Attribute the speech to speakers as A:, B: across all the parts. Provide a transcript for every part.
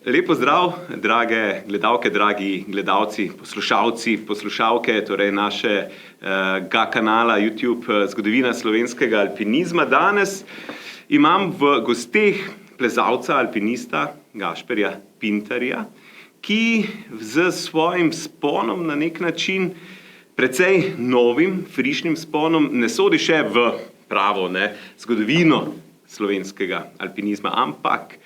A: Lep pozdrav, drage gledalke, dragi gledalci, poslušalci, poslušalke, torej našega kanala YouTube Zgodovina slovenskega alpinizma. Danes imam v gosteh plezalca, alpinista Gašperja Pintarja, ki z svojim vzponom na nek način, precej novim, frišnim vzponom, ne sodi še v pravo zgodovino slovenskega alpinizma, ampak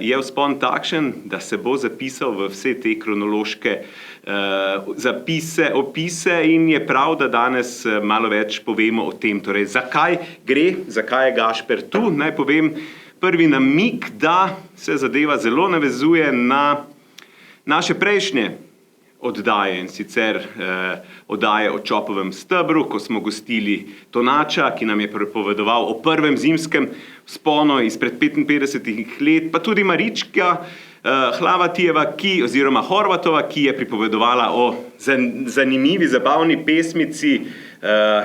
A: je vzpon takšen, da se bo zapisal v vse te kronološke zapise, opise in je prav, da danes malo več povemo o tem. Torej, zakaj gre, zakaj je Gašper tu? Naj povem prvi namig, da se zadeva zelo navezuje na naše prejšnje oddaje, in sicer oddaje o Čopovem stebru, ko smo gostili Tonača, ki nam je pripovedoval o prvem zimskem vzponu izpred 55 let, pa tudi Marička Hlavatijeva, oziroma Horvatova, ki je pripovedovala o zanimivi, zabavni pesmici,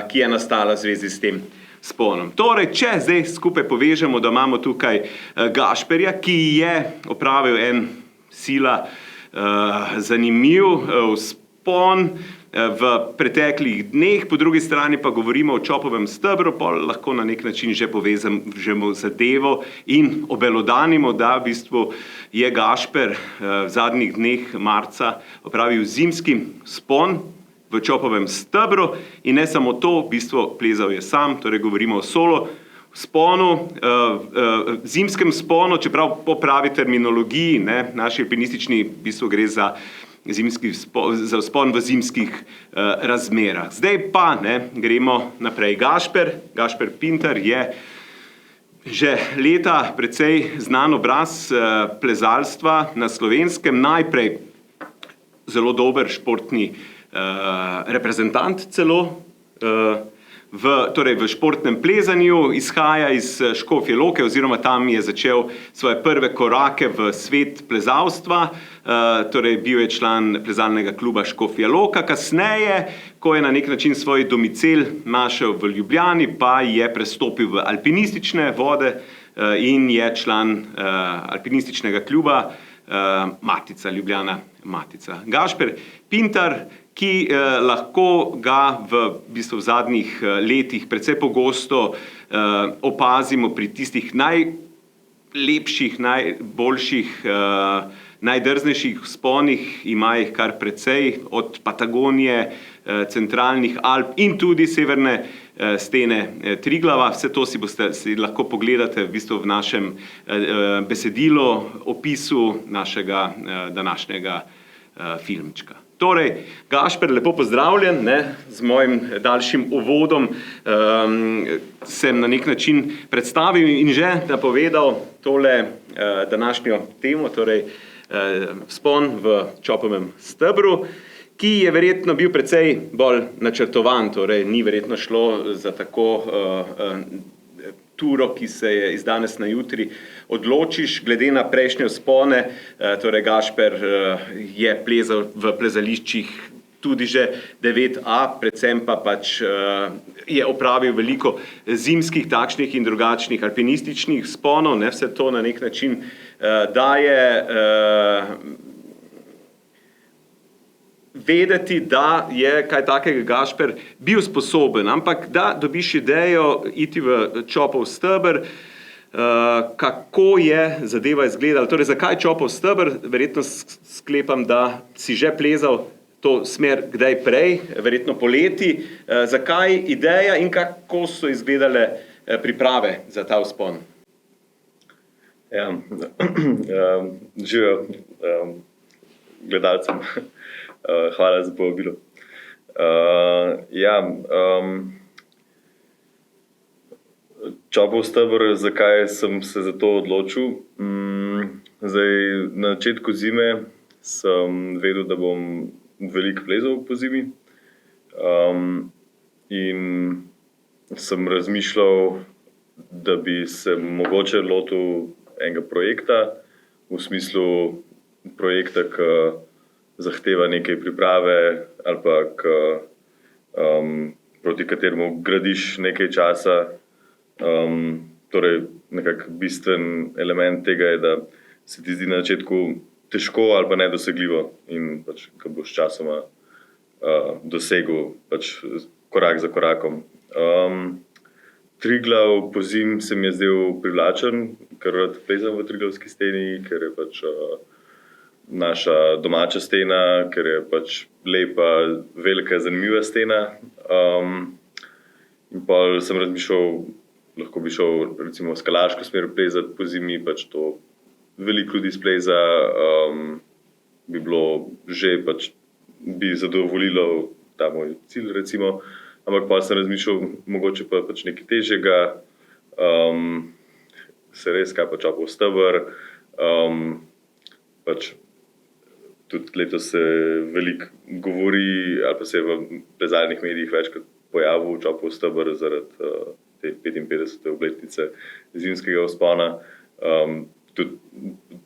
A: ki je nastala v zvezi s tem vzponom. Torej, če zdaj skupaj povežemo, da imamo tukaj Gašperja, ki je opravil en sila zanimiv vzpon v preteklih dneh, po drugi strani pa govorimo o Čopovem stebru, pa lahko na nek način že povežemo zadevo in obelodanimo, da v bistvu je Gašper v zadnjih dneh marca opravil zimski vzpon v Čopovem stebru in ne samo to, v bistvu plezal je sam, torej govorimo o solo vzponu, zimskem vzponu, čeprav po pravi terminologiji, naši alpinistični, v bistvu gre za vzpon v zimskih razmerah. Zdaj pa gremo naprej. Gašper Pintar je že leta precej znan obraz plezalstva na Slovenskem, najprej zelo dober športni reprezentant celo, v športnem plezanju, izhaja iz Škofje Loke oziroma tam je začel svoje prve korake v svet plezalstva, torej bil je član plezalnega kluba Škofja Loka, kasneje, ko je na nek način svoj domicil našel v Ljubljani, pa je prestopil v alpinistične vode in je član alpinističnega kluba Matica, Ljubljana Matica. Gašper Pintar, ki lahko ga v bistvu v zadnjih letih precej pogosto opazimo pri tistih najlepših, najboljših, najdrznejših vzponih, ima jih kar precej, od Patagonije, centralnih Alp in tudi severne stene Triglava. Vse to si lahko pogledate v bistvu v našem besedilu, opisu našega današnjega filmčka. Torej, Gašper, lepo pozdravljen, z mojim daljšim uvodom sem na nek način predstavil in že napovedal tole današnjo temo, torej vzpon v Čopovem stebru, ki je verjetno bil precej bolj načrtovan, torej ni verjetno šlo za tako turo, ki se je iz danes na jutri odločiš, glede na prejšnje vzpone. Torej Gašper je plezal v plezališčih tudi že 9A, predvsem pa je opravil veliko zimskih takšnih in drugačnih alpinističnih vzponov, vse to na nek način daje vedeti, da je kaj takega Gašper bil sposoben, ampak da dobiš idejo iti v Čopov steber, kako je zadeva izgledala. Torej, zakaj Čopov steber? Verjetno sklepam, da si že plezal to smer kdaj prej, verjetno poleti. Zakaj ideja in kako so izgledale priprave za ta vzpon?
B: Ja, živijo gledalcem. Hvala za povabilo. Čopov steber, zakaj sem se za to odločil? Zdaj, na začetku zime sem vedel, da bom veliko plezal po zimi, in sem razmišljal, da bi se mogoče lotil enega projekta, v smislu projekta, ki zahteva nekaj priprave ali pa proti kateremu gradiš nekaj časa. Torej, nekako bistven element tega je, da se ti zdi na začetku težko ali pa nedosegljivo in pač, ko boš časoma dosegel pač korak za korakom. Triglav po zim se mi je zdel privlačen, ker rad plezam v Triglavski steni, ker je pač naša domača stena, ker je pač lepa, velika, zanimiva stena. In pa sem razmišljal, lahko bi šel recimo v skalaško smer plezati po zimi, pač to veliko ljudi spleza, bi bilo že pač bi zadovoljilo ta moj cilj recimo, ampak pa sem razmišljal, mogoče pa pač nekaj težjega, se res kaj pa Čopov steber, pač tudi letos se veliko govori, ali pa se je v plezalnih medijih večkrat pojavil Čopov steber zaradi te 55. obletnice zimskega vzpona. Tudi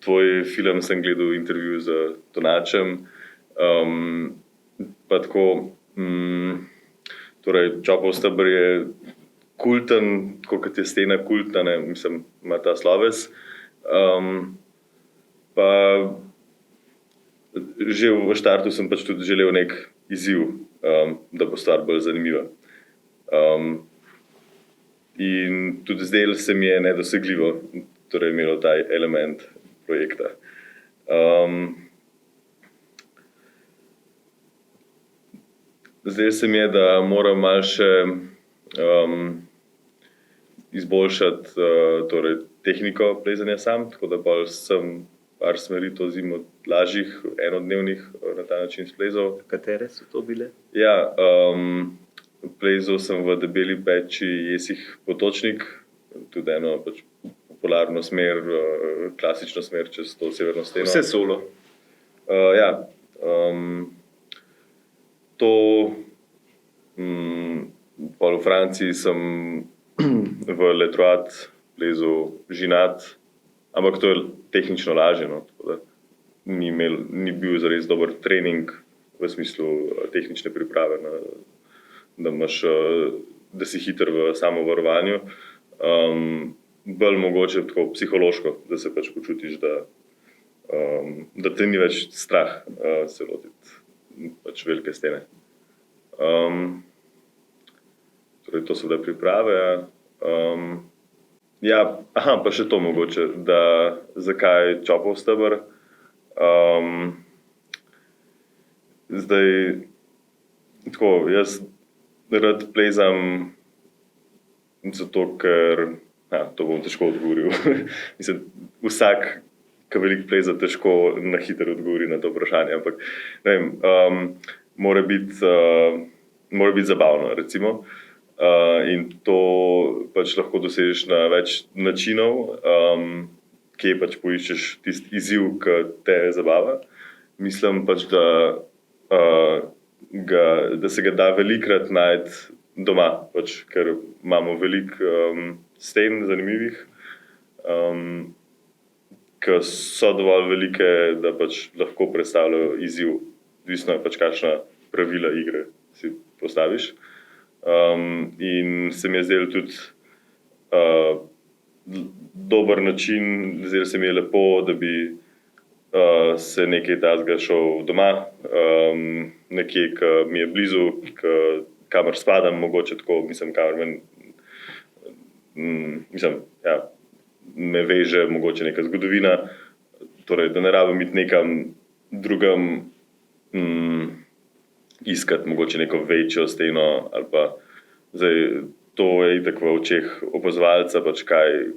B: tvoj film sem gledal, intervju z Tonačem, pa tako, torej Čopov steber je kulten, tako kot je stena kultna, ne, mislim, ima ta sloves. Pa že v štartu sem pač tudi želel nek izziv, da bo stvar bolj zanimiva. In tudi zdaj se mi je nedosegljivo, torej imelo ta element projekta. Zdaj se mi je, da moram malo še izboljšati torej tehniko plezanja sam, tako da bolj sem par smeri to zimo lažjih, enodnevnih na ta način splezal.
A: Katere so to bile?
B: Ja, plezal sem v Debeli peči Jesih Potočnik, tudi eno pač popularno smer, klasično smer čez to severno steno.
A: Vse solo?
B: Ja. To pol v Franciji sem v Le Troat plezal Žinat, ampak to je tehnično lažje, no, tako da ni bil zares dober trening v smislu tehnične priprave, da si hiter v samovarovanju. Bolj mogoče tako psihološko, da se pač počutiš, da te ni več strah se lotiti pač velike stene. Torej to so bile priprave. Ja, pa še to mogoče, da zakaj Čopov steber. Zdaj, tako, jaz rad plezam zato, ker, to bom težko odgovoril. Mislim, vsak, ki veliko pleza, težko na hitro odgovori na to vprašanje, ampak ne vem, mora biti zabavno, recimo. In to pač lahko dosežeš na več načinov, kje pač poiščeš tisti izziv, ki te zabava. Mislim pač, da se ga da velikokrat najti doma, pač, ker imamo veliko sten zanimivih, ki so dovolj velike, da pač lahko predstavljajo izziv. Odvisno je pač, kakšna pravila igre si postaviš. In se mi je zdelo tudi dober način, zdelo se mi je lepo, da bi se nekaj takega šel doma, nekje, ki mi je blizu, kamor spadam, mogoče tako, mislim, kamor mislim, ja, me veže mogoče neka zgodovina, torej, da ne rabim iti nekam drugam iskati mogoče neko večjo steno, ali pa zdaj to je itak v očeh opazovalca, pač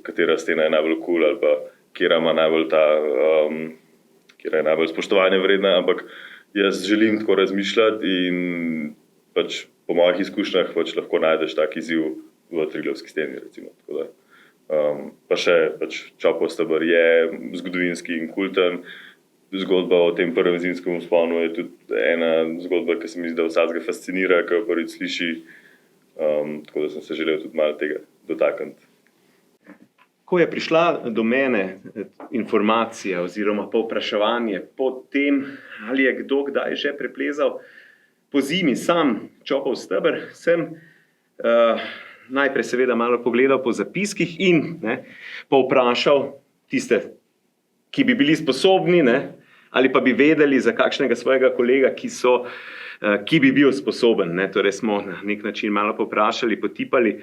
B: katera stena je najbolj kul, ali pa katera ima najbolj katera je najbolj spoštovanja vredna, ampak jaz želim tako razmišljati in pač po mojih izkušnjah pač lahko najdeš tak izziv v Triglavski steni, recimo, tako da. Pa še pač Čopov steber je zgodovinski in kulten. Zgodba o tem prvem zimskem vzponu je tudi ena zgodba, ki se mi zdi, da vsakega fascinira, ki jo prvič sliši, tako da sem se želel tudi malo tega dotakniti.
A: Ko je prišla do mene informacija oziroma povpraševanje po tem, ali je kdo kdaj že preplezal po zimi sam Čopov steber, sem najprej seveda malo pogledal po zapiskih in povprašal tiste ki bi bili sposobni, ne, ali pa bi vedeli za kakšnega svojega kolega, ki bi bil sposoben. Ne. Torej smo na nek način malo poprašali, potipali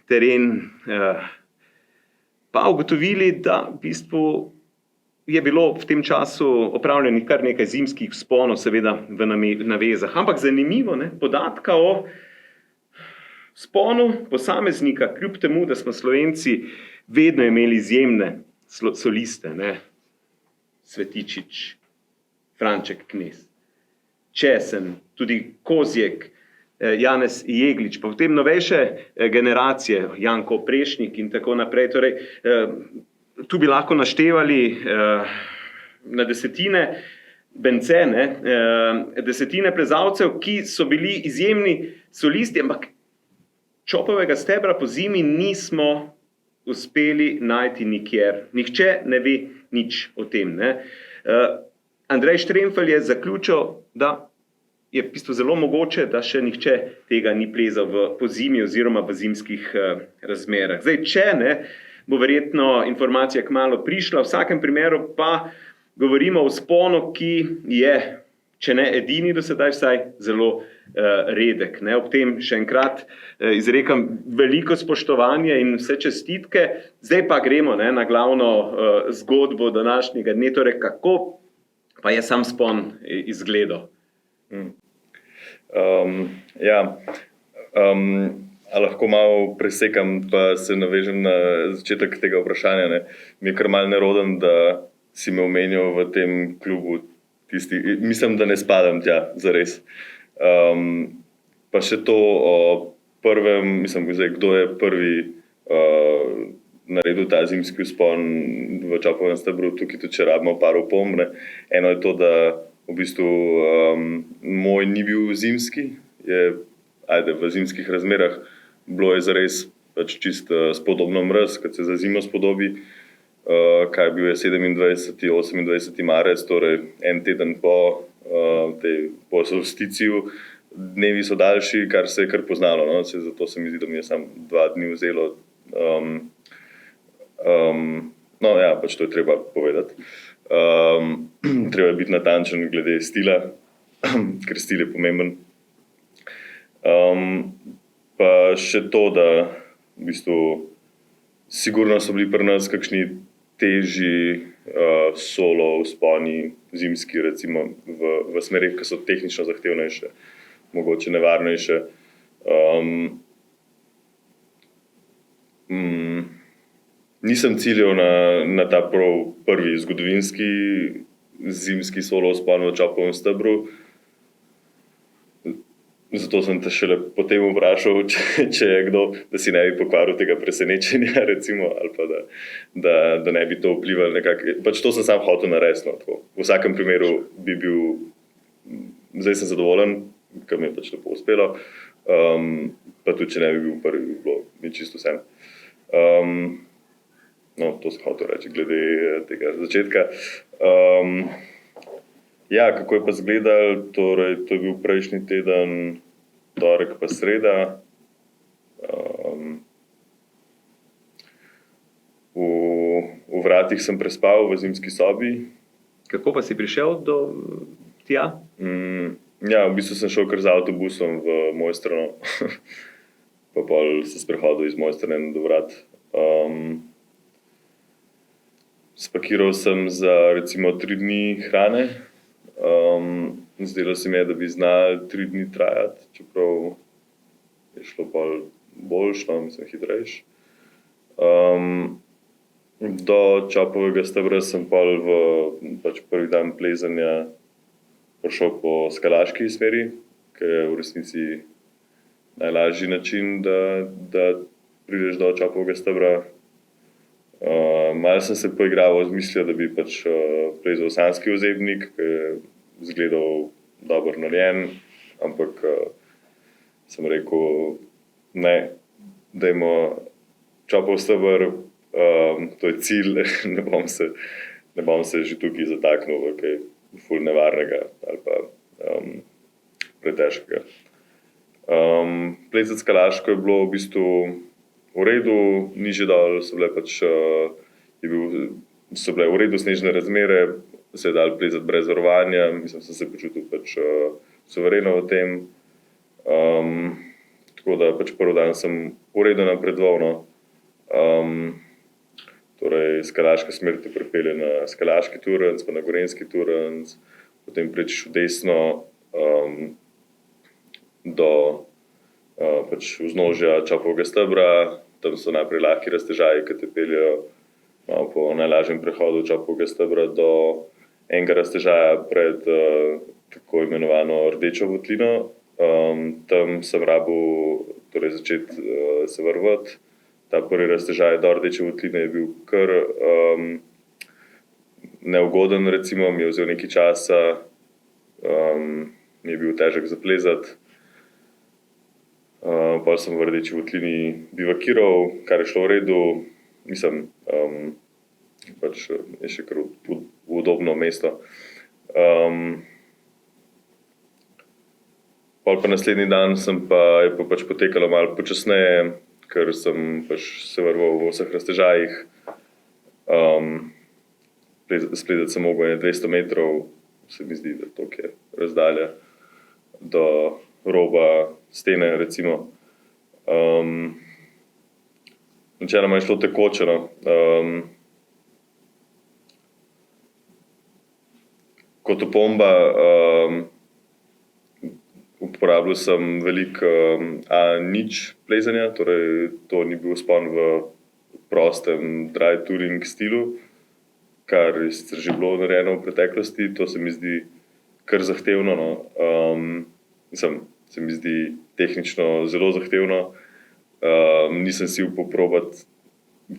A: teren, pa ugotovili, da v bistvu je bilo v tem času opravljenih kar nekaj zimskih vzponov, seveda v navezah. Ampak zanimivo, ne, podatka o vzponu posameznika, kljub temu, da smo Slovenci vedno imeli izjemne soliste, ne, Svetičič, Franček Knez, Česen, tudi Kozjek, Janez Jeglič, pa potem novejše generacije, Janko Prešnik in tako naprej. Torej, tu bi lahko naštevali na desetine Bence, desetine plezalcev, ki so bili izjemni solisti, ampak Čopovega stebra po zimi nismo uspeli najti nikjer. Nihče ne ve nič o tem. Ne. Andrej Štremfelj je zaključil, da je v bistvu zelo mogoče, da še nihče tega ni plezal v pozimi oziroma v zimskih razmerah. Zdaj, če ne, bo verjetno informacija kmalu prišla, v vsakem primeru pa govorimo o vzponu, ki je, če ne edini do sedaj, vsaj zelo redek. Ne. Ob tem še enkrat izrekam veliko spoštovanje in vse čestitke. Zdaj pa gremo, ne, na glavno zgodbo današnjega dne, torej kako pa je sam vzpon izgledal.
B: A lahko malo presekam, pa se navežem na začetek tega vprašanja. Ne. Mi je kar malo neroden, da si me omenil v tem klubu tisti, mislim, da ne spadam tja, zares. Pa še to o prvem, mislim, kdo je prvi naredil ta zimski vzpon v Čopovem stebru, tukaj tudi če rabimo par opomb. Eno je to, da v bistvu moj ni bil zimski, v zimskih razmerah bilo je zares pač čisto spodobno mraz, kad se za zimo spodobi, kaj bil je 27. 28. marec, torej en teden po solsticiju, dnevi so daljši, kar se je kar poznalo, no? Zato se mi zdi, da mi je samo 2 dni vzelo. Pač to je treba povedati. Treba je biti natančen glede stila, ker stil je pomemben. Pa še to, da v bistvu sigurno so bili pri nas kakšni težji solo vzponi zimski, recimo v smerih, ki so tehnično zahtevnejše, mogoče nevarnejše. Nisem ciljal na ta prvi zgodovinski zimski solo vzpon v Čopovem stebru, zato sem te šele potem vprašal, če je kdo, da si ne bi pokvaril tega presenečenja, recimo, ali pa da ne bi to vplivalo nekako. Pač to sem sam hotel narediti. No, v vsakem primeru bi bil, zdaj sem zadovoljen, ker mi je pač lepo uspelo, pa tudi če ne bi bil prvi, bi bilo mi čisto vsem. To sem hotel reči glede tega začetka. Kako je pa izgledalo, torej to je bil prejšnji teden, torek pa sreda. V vratih sem prespal v zimski sobi.
A: Kako pa si prišel do tja?
B: V bistvu sem šel kar z avtobusom v Mojstrano, pa pol se sprehodil iz Mojstrane do vrat. Spakiral sem za recimo 3 dni hrane. Zdelo se mi je, da bi znal 3 dni trajati, čeprav je šlo pol boljše, mislim hitrejše. Do Čopovega stebra sem pol pač prvi dan plezanja prišel po skalaški smeri, ki je v resnici najlažji način, da prideš do Čopovega stebra. Malo sem se poigraval z mislijo, da bi pač plezal sanjski ozebnik, ki je izgledal dobro narejen, ampak sem rekel, ne, dajmo Čopov steber, to je cilj, ne bom se že tukaj zataknil v kaj ful nevarnega ali pa pretežkega. Plezati skalaško je bilo v bistvu v redu, nižje dol so bile pač, je bil so bile v redu snežne razmere, se je dal plezati brez varovanja, mislim, sem se počutil pač suvereno v tem. Tako da pač prvi dan sem v redu napredoval. No. Torej, skalaška smer te pripelje na skalaški turnec, pa na gorenjski turnec, potem prečeš v desno do pač vznožja Čopovega stebra, tam so najprej lahki raztežaji, ki te peljejo malo po najlažjem prehodu Čopovega stebra do enega raztežaja pred tako imenovano rdečo votlino. Tam sem rabil torej začeti se vrvati. Ta prvi raztežaj do rdeče votline je bil kar neugoden, recimo, mi je vzel nekaj časa, mi je bil težek za plezati. Potem sem v rdeči votlini bivakiral, kar je šlo v redu, mislim, pač je še kar udobno mesto. Potem pa naslednji dan je pa pač potekalo malo počasneje, ker sem pač se vrval v vseh raztežajih. Splezati sem mogel 200 metrov, se mi zdi, da toliko je razdalja do roba stene, recimo. Načeloma je šlo tekoče, no. Kot opomba, uporabljal sem veliko A0 plezanja, torej to ni bil vzpon v prostem dry touring stilu, kar je sicer že bilo narejeno v preteklosti, to se mi zdi kar zahtevno. No. Se mi zdi tehnično zelo zahtevno. Nisem si upal probati,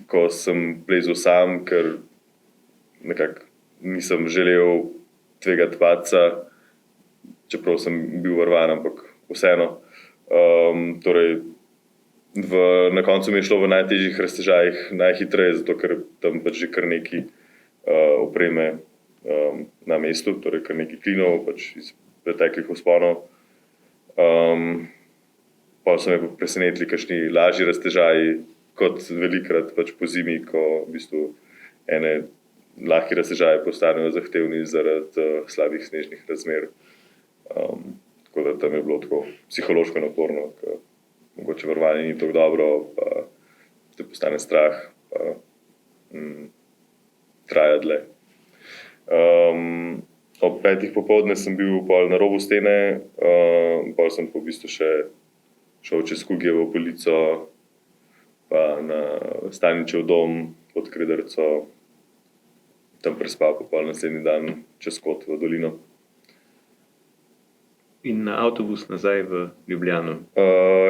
B: ko sem plezal sam, ker nekako nisem želel tvegati padca, čeprav sem bil varovan, ampak vseeno. Torej, na koncu mi je šlo v najtežjih raztežajih najhitreje, zato ker tam pač že kar nekaj opreme na mestu, torej kar nekaj klinov pač iz preteklih vzponov. Pa so me presenetili kakšni lažji raztežaji, kot velikokrat pač po zimi, ko v bistvu ene lahki raztežaji postanejo zahtevni zaradi slabih snežnih razmer. Tako da tam je bilo tako psihološko naporno, ker mogoče varovanje ni tako dobro, pa te postane strah, pa traja dlje. Ob 5. popoldne sem bil pol na robu stene, pol sem pa v bistvu še šel čez Kugijevo polico, pa na Staničev dom pod Kredarico, tam prespal pa pol naslednji dan čez Kot v dolino.
A: In na avtobus nazaj v Ljubljano?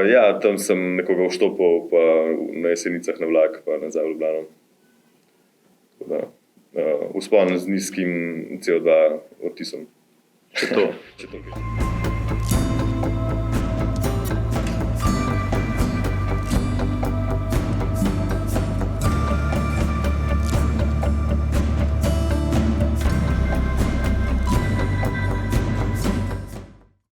B: Ja, tam sem nekoga vštopal, pa na Jesenicah na vlak, pa nazaj v Ljubljano. Tako da, vzpon z nizkim CO2 odtisom.
A: Če to.